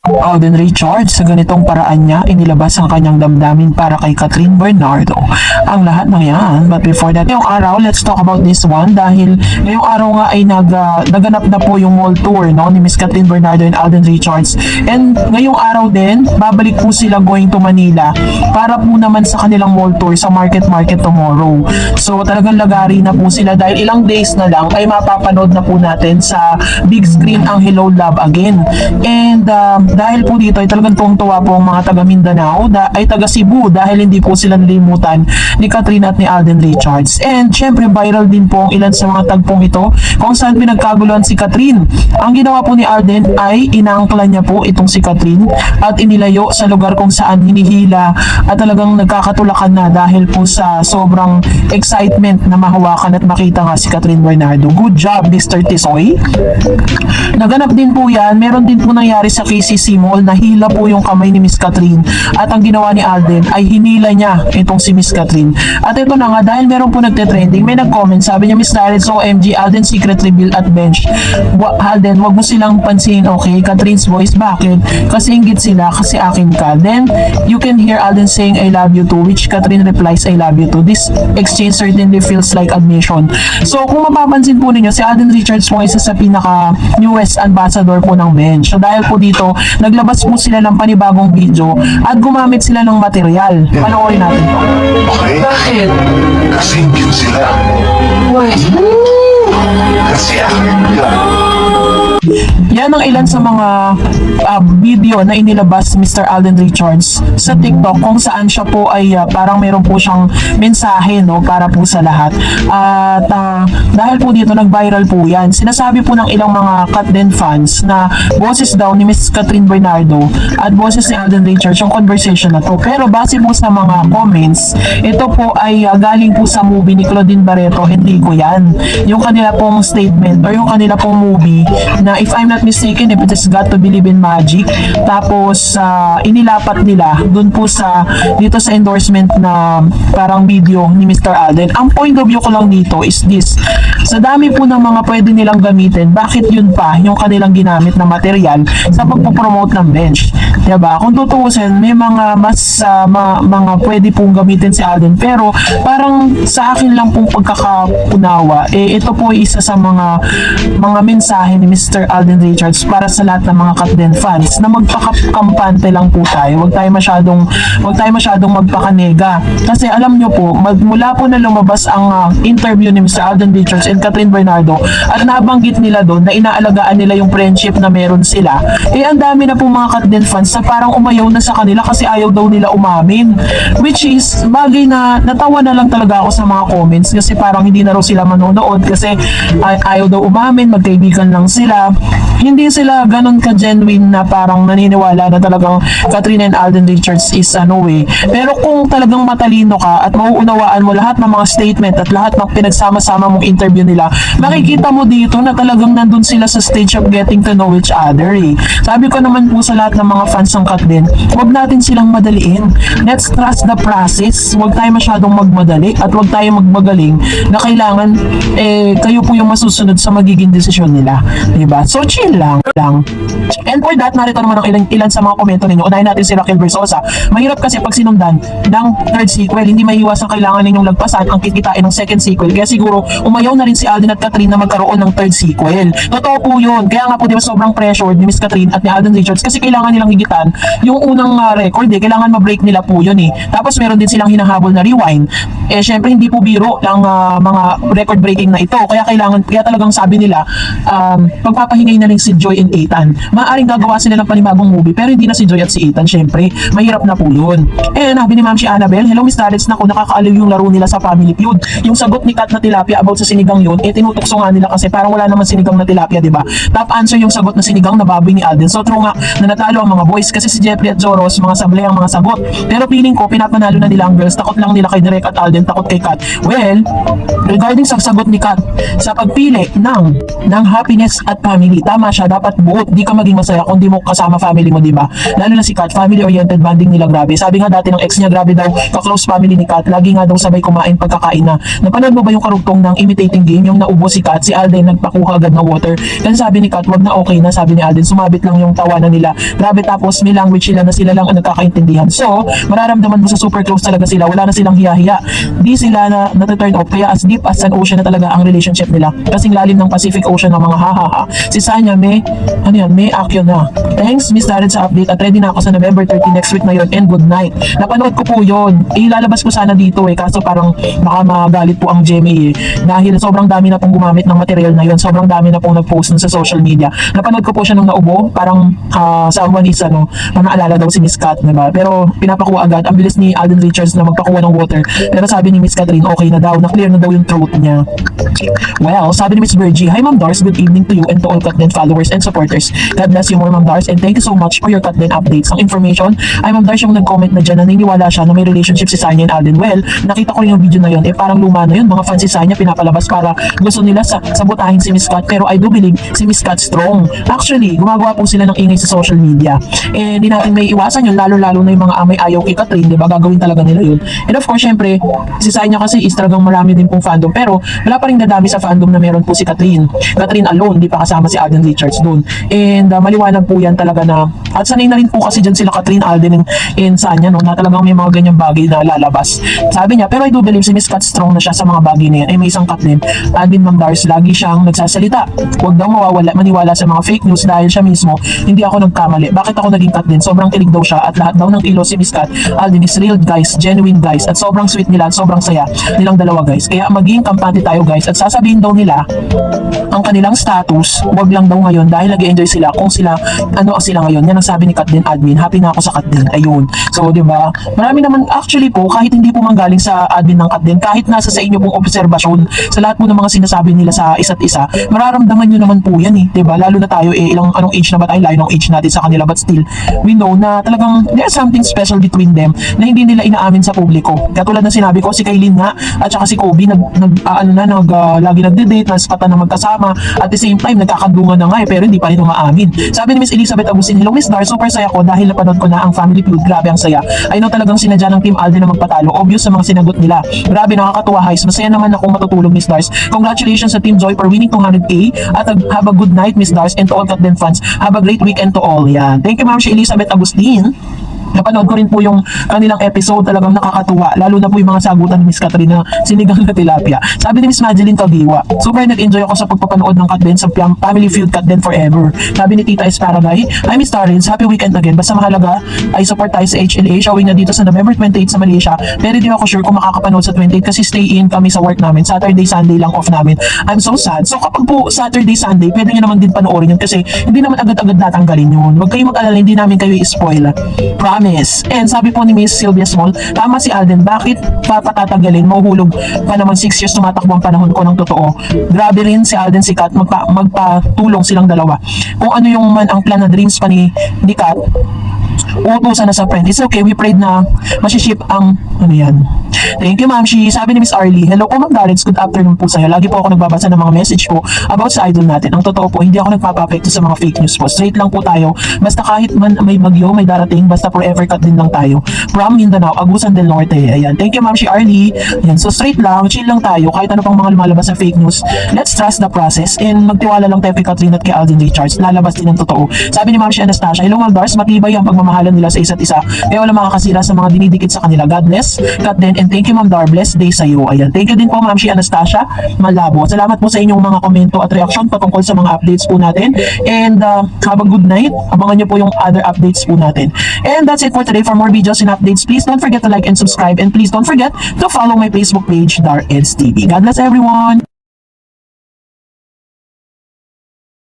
Alden Richards sa ganitong paraan niya inilabas ang kanyang damdamin para kay Catherine Bernardo. Ang lahat ng yan, but before that, ngayong araw, let's talk about this one dahil ngayong araw nga ay naganap na po yung mall tour, no, ni Miss Catherine Bernardo and Alden Richards, and ngayong araw din babalik po sila going to Manila para po naman sa kanilang mall tour sa Market tomorrow. So talagang lagari na po sila dahil ilang days na lang ay mapapanood na po natin sa big screen ang Hello Love Again. And dahil po dito ay talagang tuwang-tuwa po ang mga taga Mindanao ay taga Cebu dahil hindi po sila nalimutan ni Catherine at ni Alden Richards. And syempre viral din po ang ilan sa mga tagpong ito kung saan pinagkaguluhan si Catherine. Ang ginawa po ni Alden ay inaangkla niya po itong si Catherine at inilayo sa lugar kung saan hinihila at talagang nagkakatulakan na dahil po sa sobrang excitement na mahawakan at makita nga si Catherine Bernardo. Good job, Mr. Tisoy. Naganap din po yan. Meron din po nangyari sa KCC Mall, nahila po yung kamay ni Miss Catherine at ang ginawa ni Alden ay hinila niya itong si Miss Catherine. At ito na nga, dahil meron po nagte-trending, may nag-comment, sabi niya, Miss Darren, so OMG, Alden secret reveal at bench. Alden, wag mo silang pansinin, okay? Catherine's voice, bakit? Kasi inggit sila, kasi akin ka. Then, you can hear Alden saying, I love you too, which Catherine replies, I love you too. This exchange certainly feels like admission. So, kung mapapansin po ninyo, si Alden Richards po isa sa pinaka-newest ambassador po ng bench. So, dahil po dito, naglabas po sila ng panibagong video at gumamit sila ng material. Panoorin natin to. Okay? Bakit? Kasi cute sila. Why? Kasi akin yan. Yan ang ilan sa mga video na inilabas Mr. Alden Richards sa TikTok kung saan siya po ay parang meron po siyang mensahe, no, para po sa lahat. At dahil po dito nag-viral po yan, sinasabi po ng ilang mga Katden fans na boses daw ni Miss Catherine Bernardo at boses ni Alden Richards yung conversation na to. Pero base po sa mga comments, ito po ay galing po sa movie ni Claudine Barreto Henrico yan. Yung kanila pong statement or yung kanila pong movie na if I'm not mistaken, if it has got to believe in magic. Tapos inilapat nila dun po sa dito sa endorsement na parang video ni Mr. Alden. Ang point of view ko lang dito is this: sa dami po ng mga pwede nilang gamitin, bakit yun pa yung kanilang ginamit na material sa pagpopromote ng bench? Diba? Kung tutuusin, may mga mas mga pwede pong gamitin si Alden, pero parang sa akin lang pong pagkakaunawa, ito po isa sa mga mensahe ni Mr. Alden Richards para sa lahat ng mga Katden fans na magpakampante lang po tayo. Huwag tayo masyadong magpakanega. Kasi alam nyo po, mula po na lumabas ang interview ni Mr. Alden Richards and Catherine Bernardo at nabanggit nila doon na inaalagaan nila yung friendship na meron sila, ang dami na po mga Katden fans na parang umayaw na sa kanila kasi ayaw daw nila umamin. Which is, bagay na natawa na lang talaga ako sa mga comments kasi parang hindi na raw sila manonood kasi ayaw daw umamin, magkaibigan lang sila. Hindi sila ganun ka-genuine na parang naniniwala na talagang Catherine and Alden Richards is Pero kung talagang matalino ka at mauunawaan mo lahat ng mga statement at lahat ng pinagsama-sama mong interview nila, makikita mo dito na talagang nandun sila sa stage of getting to know each other. Sabi ko naman po sa lahat ng mga fans ng Katden, huwag natin silang madaliin. Let's trust the process. Huwag tayo masyadong magmadali at huwag tayo magmagaling na kailangan kayo po yung masusunod sa magiging desisyon nila. Diba? So chill lang. And for that, narito naman ang ilan sa mga komento ninyo. Unahin natin si Raquel Versosa. Mahirap kasi pag sinundan ng third sequel, hindi maiiwasan kailangan ninyong lagpasan ang kikitain ng second sequel. Kaya siguro umayaw na rin si Alden at Catherine na magkaroon ng third sequel. Totoo po yun. Kaya nga po diba sobrang pressured ni Miss Catherine at ni Alden Richards kasi kailangan nilang higitan yung unang record. Kailangan ma-break nila po yun. Tapos meron din silang hinahabol na rewind. Syempre hindi po biro ng mga record breaking na ito. Kaya talagang sabi nila, pagpapahingay na rin si Joy and Ethan. Maaring gagawa sila ng panibagong movie pero hindi na si Joy at si Ethan. Syempre, mahirap na po yun. Nabi ni Ma'am si Annabelle, hello Miss Tarets, naku, nakakaaliw yung laro nila sa Family Feud. Yung sagot ni Kat na tilapia about sa sinigang yun, tinutukso nga nila kasi parang wala naman sinigang na tilapia, diba? Top answer yung sagot na sinigang na baboy ni Alden. So true nga na natalo ang mga boys kasi si Jeffrey at Joros, mga sablay ang mga sagot. Pero feeling ko, pinapanalo na nila ang girls. Takot lang nila kay Direk at Alden, takot kay Kat. Well, regarding sa sagot ni Kat sa pagpili ng happiness at family family. Tama siya, dapat buot. Di ka maging masaya kung di mo kasama family mo, di ba? Lalo na si Kat, family-oriented bonding nila, grabe. Sabi nga dati ng ex niya, grabe daw, ka-close family ni Kat. Lagi nga daw sabay kumain pagkakain na. Napanood mo ba yung karugtong ng imitating game, yung naubo si Kat, si Alden nagpakuha agad ng water. Kasi sabi ni Kat, wag na, okay na, sabi ni Alden, sumabit lang yung tawanan nila. Grabe, tapos may language sila na sila lang ang nagkakaintindihan. So, mararamdaman mo sa super close talaga sila, wala na silang hiya-hiya. Di sila na turn off, kaya as deep as an ocean na talaga ang relationship nila. Kasing lalim ng Pacific Ocean ng mga ha-ha-ha. Si Sanya, may akyo na. Thanks, Miss Darren, sa update at ready na ako sa November 30 next week na yun, and good night. Napanood ko po yun. Ilalabas ko sana dito kaso parang baka magalit po ang GMA dahil sobrang dami na pong gumamit ng material na yun, sobrang dami na pong nag-post sa social media. Napanood ko po siya nung naubo, parang someone is naalala daw si Miss Kat, diba? Pero pinapakuha agad, ang bilis ni Alden Richards na magpakuha ng water. Pero sabi ni Miss Catherine, okay na daw, na-clear na daw yung throat niya. Well, sabi ni Miss Virgie, hi Ma'am Dars, good evening to you and to all Katden followers and supporters. God bless you more, Ma'am Dars, and thank you so much for your Katden updates. Ang information, ay Ma'am Dars yung nag-comment na dyan na naniniwala siya na may relationship si Sanya and Alden. Well, nakita ko rin yung video na yun, parang luma na yun, mga fans si Sanya pinapalabas para gusto nila sabotahin si Miss Kat, pero I do believe si Miss Kat strong. Actually, gumagawa po sila ng ingay sa social media. And hindi natin may iwasan yun, lalo-lalo na yung mga amay ayaw kay Catherine, diba? Gagawin talaga nila yun. And of course, syempre, si Sanya kasi is talagang marami din pong fandom, pero wala pa rin dadami sa fandom na meron po si Catherine. Catherine alone, di pa kasama si Alden Richards doon. And maliwanag po yan talaga na, at sanay na rin po kasi dyan sila Catherine, Alden, and Sanya, no, na talagang may mga ganyang bagay na lalabas. Sabi niya, pero I do believe si Miss Kat strong na siya sa mga bagay na yan. Ay may isang Kat din, Alden Ma'am Dars, lagi siyang nagsasalita. Huwag daw maniwala sa mga fake news dahil siya mismo, hindi ako nagkamali. Bakit ako naging Kat din? Sobrang kilig daw siya at lahat daw ng ilo si Miss Kat, Alden is real guys, genuine guys, at sobrang sweet nila at sobrang saya nilang dalawa guys. Kaya maging kampante tayo guys, at sasabihin daw nila ang kanilang status, wag lang daw ngayon dahil nag-enjoy sila kung sila, sila ngayon. Yan ang sabi ni Kat din admin, happy na ako sa Kat din. Ayun. So, di ba? Marami naman actually po, kahit hindi po manggaling sa admin ng Kat din, kahit nasa sa inyo pong obserbasyon, sa lahat po ng mga sinasabi nila sa isa't isa, mararamdaman nyo naman po yan di ba? Lalo na tayo anong age na ba tayo, layo ng age natin sa kanila, but still, we know na talagang there's something special between them na hindi nila inaamin sa publiko. Katulad na sinabi ko, si Kailin nga at saka si Kobe lagi nagde-date, naspatan na magkasama, at the same time nagkakandungan na nga pero hindi pa rin umaamin. Sabi ni Miss Elizabeth Agustin, hello Miss Dar, super saya ko dahil napanood ko na ang Family Feud, grabe ang saya. I know talagang sinadya ng Team Alden na magpatalo, obvious sa mga sinagot nila. Grabe, nakakatuwa guys, masaya naman akong matutulog Miss Dars. Congratulations sa Team Joy for winning 200k at have a good night Miss Dars, and to all Katden fans, have a great weekend to all. Yan. Thank you Ma'am si Elizabeth Agustin. Napanood ko rin po yung kanilang episode, talagang nakakatuwa, lalo na po yung mga sagutan ni Miss Catherine na sinigang na tilapia. Sabi ni Miss Madeline Tagiwa, super nag-enjoy ako sa pagpapanood ng Katden sa Family Feud Katden Forever. Sabi ni Tita Esparagay, hi Miss Tarins, happy weekend again. Basta mahalaga ay support tayo sa HLA, showing na dito sa November 28 sa Malaysia, pero di ako sure kung makakapanood sa 28 kasi stay in kami sa work namin, Saturday, Sunday lang off namin. I'm so sad. So kapag po Saturday, Sunday, pwede nyo naman din panoorin yun kasi hindi naman agad-agad natanggalin yun. Huwag kayong mag-alala, hindi namin kayo i-spoil. Promise. And sabi po ni Miss Sylvia Small, tama si Alden, bakit papatatagalin? Mahuhulog pa naman 6 years tumatakbo ang panahon ko ng totoo. Grabe rin si Alden si Kat, magpatulong silang dalawa. Kung ano yung man ang plan na dreams pa ni Kat, uutusan na sa friend. It's okay, we prayed na masiship ang yan. Thank you Ma'am Shi. Sabi ni Miss Arlie, hello po Ma'am Darrets, good afternoon po sa'yo. Lagi po ako nagbabasa ng mga message po about sa idol natin. Ang totoo po, hindi ako nagpapapekto sa mga fake news po. Straight lang po tayo. Basta kahit man may bagyo, may darating, basta forever Kat din lang tayo. From Mindanao, Agusan del Norte. Ayan. Thank you Ma'am Shi Arlie. Ayan. So straight lang, chill lang tayo. Kahit ano pang mga lumalabas sa fake news, let's trust the process and magtiwala lang tayo kay Catherine at kay Alden Richards. Lalabas din ang totoo. Sabi ni Ma'am Shi Anastasia, hello Ma'am Dars, matibay ang pagmamahalan nila sa isa't isa. Kaya wala makakasira sa mga dinidikit sa kanila. God bless Katden, and thank you Ma'am Dar, blessed day sa iyo. Ayan. Thank you din po Ma'am Shi Anastasia Malabo. Salamat po sa inyong mga komento at reaksyon patungkol sa mga updates po natin. And have a good night. Abangan nyo po yung other updates po natin. And that's it for today. For more videos and updates, please don't forget to like and subscribe. And please don't forget to follow my Facebook page, Dar Eds TV. God bless everyone!